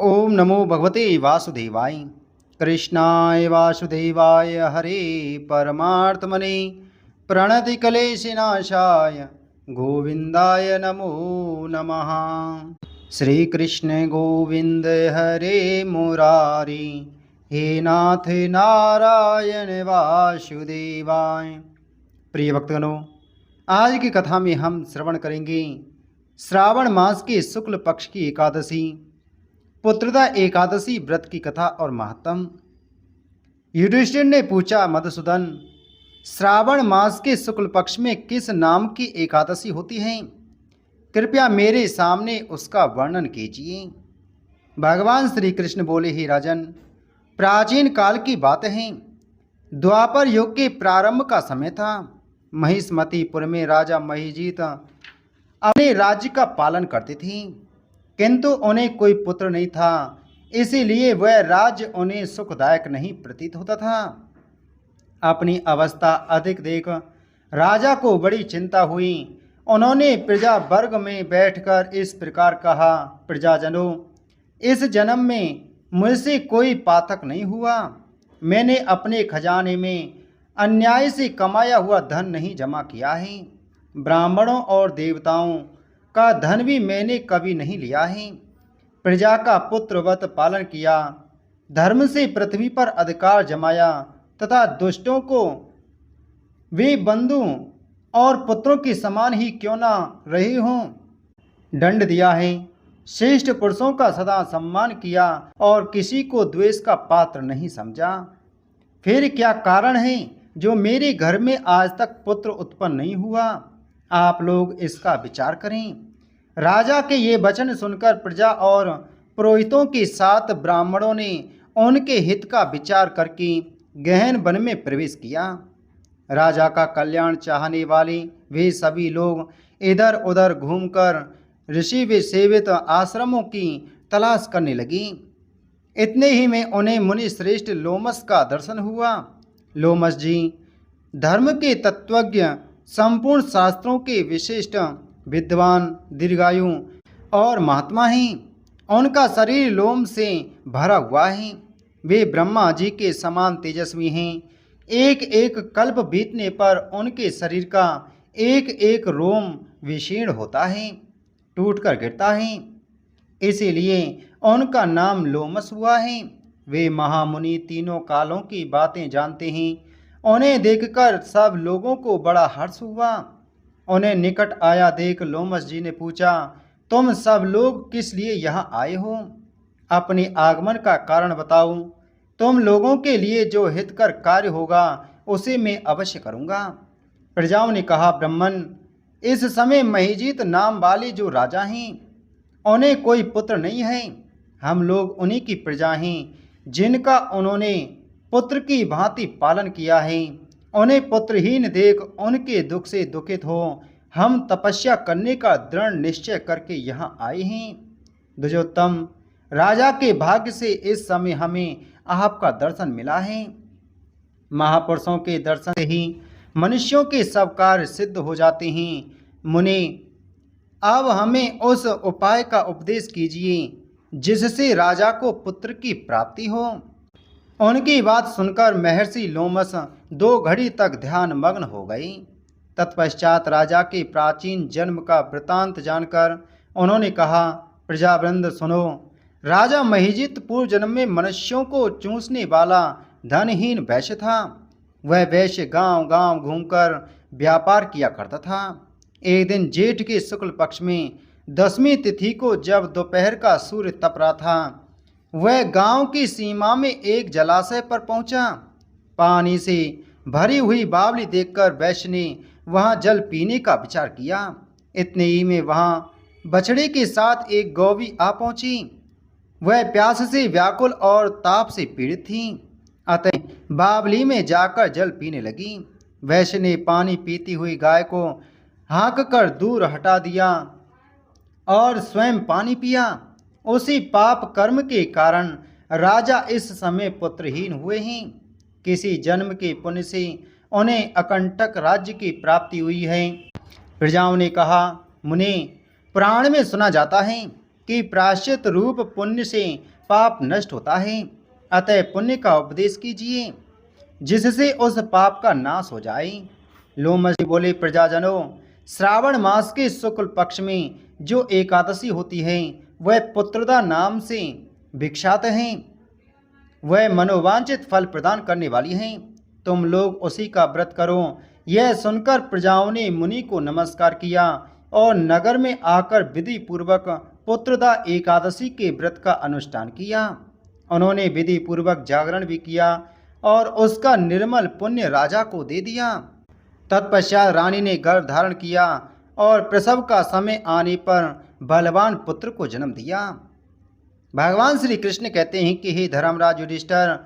ओम नमो भगवते वासुदेवाय। कृष्णाय वासुदेवाय हरे परमात्मने प्रणतिक्लेशनाशाय गोविंदाय नमो नमः। श्री कृष्ण गोविंद हरे मुरारी, हे नाथ नारायण वासुदेवाय। प्रिय भक्तगणों, आज की कथा में हम श्रवण करेंगे श्रावण मास के शुक्ल पक्ष की एकादशी पुत्रदा एकादशी व्रत की कथा और महात्म। युधिष्ठिर ने पूछा, मधुसूदन, श्रावण मास के शुक्ल पक्ष में किस नाम की एकादशी होती है? कृपया मेरे सामने उसका वर्णन कीजिए। भगवान श्री कृष्ण बोले, ही राजन, प्राचीन काल की बात है। द्वापर युग के प्रारंभ का समय था। महिष्मतीपुर में राजा महिजीत अपने राज्य का पालन करते थे, किंतु उन्हें कोई पुत्र नहीं था, इसीलिए वह राज्य उन्हें सुखदायक नहीं प्रतीत होता था। अपनी अवस्था अधिक देख राजा को बड़ी चिंता हुई। उन्होंने प्रजा वर्ग में बैठकर इस प्रकार कहा, प्रजाजनों, इस जन्म में मुझसे कोई पातक नहीं हुआ। मैंने अपने खजाने में अन्याय से कमाया हुआ धन नहीं जमा किया है। ब्राह्मणों और देवताओं का धन भी मैंने कभी नहीं लिया है। प्रजा का पुत्रवत पालन किया, धर्म से पृथ्वी पर अधिकार जमाया तथा दुष्टों को वे बंधु और पुत्रों के समान ही क्यों ना रहे हों दंड दिया है। श्रेष्ठ पुरुषों का सदा सम्मान किया और किसी को द्वेष का पात्र नहीं समझा। फिर क्या कारण है जो मेरे घर में आज तक पुत्र उत्पन्न नहीं हुआ? आप लोग इसका विचार करें। राजा के ये वचन सुनकर प्रजा और पुरोहितों के साथ ब्राह्मणों ने उनके हित का विचार करके गहन वन में प्रवेश किया। राजा का कल्याण चाहने वाले वे सभी लोग इधर उधर घूमकर ऋषि व सेवित आश्रमों की तलाश करने लगी। इतने ही में उन्हें मुनि श्रेष्ठ लोमस का दर्शन हुआ। लोमस जी धर्म के तत्वज्ञ, संपूर्ण शास्त्रों के विशिष्ट विद्वान, दीर्घायु और महात्मा हैं। उनका शरीर लोम से भरा हुआ है। वे ब्रह्मा जी के समान तेजस्वी हैं। एक एक कल्प बीतने पर उनके शरीर का एक एक रोम विशीर्ण होता है, टूटकर गिरता है, इसीलिए उनका नाम लोमस हुआ है। वे महामुनि तीनों कालों की बातें जानते हैं। उन्हें देखकर सब लोगों को बड़ा हर्ष हुआ। उन्हें निकट आया देख लोमस जी ने पूछा, तुम सब लोग किस लिए यहाँ आए हो? अपने आगमन का कारण बताओ। तुम लोगों के लिए जो हितकर कार्य होगा उसे मैं अवश्य करूँगा। प्रजाओं ने कहा, ब्राह्मण, इस समय महिजीत नाम वाले जो राजा हैं उन्हें कोई पुत्र नहीं है। हम लोग उन्हीं की प्रजा हैं जिनका उन्होंने पुत्र की भांति पालन किया है। उन्हें पुत्रहीन देख उनके दुख से दुखित हो हम तपस्या करने का दृढ़ निश्चय करके यहाँ आए हैं। द्विजोत्तम, राजा के भाग्य से इस समय हमें आपका दर्शन मिला है। महापुरुषों के दर्शन से ही मनुष्यों के सब कार्य सिद्ध हो जाते हैं। मुनि, अब हमें उस उपाय का उपदेश कीजिए जिससे राजा को पुत्र की प्राप्ति हो। उनकी बात सुनकर महर्षि लोमस 2 घड़ी तक ध्यान मग्न हो गई। तत्पश्चात राजा के प्राचीन जन्म का वृतांत जानकर उन्होंने कहा, प्रजावृंद सुनो। राजा महिजीत पूर्व जन्म में मनुष्यों को चूसने वाला धनहीन वैश्य था। वह वैश्य गांव गांव घूमकर व्यापार किया करता था। एक दिन जेठ के शुक्ल पक्ष में 10वीं तिथि को जब दोपहर का सूर्य तप रहा था, वह गांव की सीमा में एक जलाशय पर पहुंचा। पानी से भरी हुई बावली देखकर वैश्य ने वहां जल पीने का विचार किया। इतने ही में वहां बछड़े के साथ एक गौवी आ पहुंची। वह प्यास से व्याकुल और ताप से पीड़ित थी, अतः बावली में जाकर जल पीने लगी। वैश्य ने पानी पीती हुई गाय को हाँक कर दूर हटा दिया और स्वयं पानी पिया। उसी पाप कर्म के कारण राजा इस समय पुत्रहीन हुए हैं। किसी जन्म के पुण्य से उन्हें अकंटक राज्य की प्राप्ति हुई है। प्रजाओं ने कहा, मुनि, पुराण में सुना जाता है कि प्रायश्चित रूप पुण्य से पाप नष्ट होता है, अतः पुण्य का उपदेश कीजिए जिससे उस पाप का नाश हो जाए। लोमस बोले, प्रजाजनों, श्रावण मास के शुक्ल पक्ष में जो एकादशी होती है वह पुत्रदा नाम से विख्यात है। वह मनोवांछित फल प्रदान करने वाली हैं। तुम लोग उसी का व्रत करो। यह सुनकर प्रजाओं ने मुनि को नमस्कार किया और नगर में आकर विधि पूर्वक पुत्रदा एकादशी के व्रत का अनुष्ठान किया। उन्होंने विधि पूर्वक जागरण भी किया और उसका निर्मल पुण्य राजा को दे दिया। तत्पश्चात रानी ने गर्भ धारण किया और प्रसव का समय आने पर बलवान पुत्र को जन्म दिया। भगवान श्री कृष्ण कहते हैं कि हे धर्मराज युधिष्ठिर,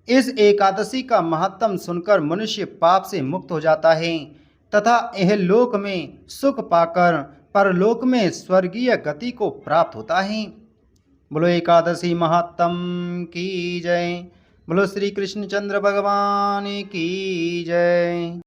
इस एकादशी का महत्व सुनकर मनुष्य पाप से मुक्त हो जाता है तथा यह लोक में सुख पाकर परलोक में स्वर्गीय गति को प्राप्त होता है। बोलो एकादशी महात्म की जय। बोलो श्री कृष्णचंद्र भगवान की जय।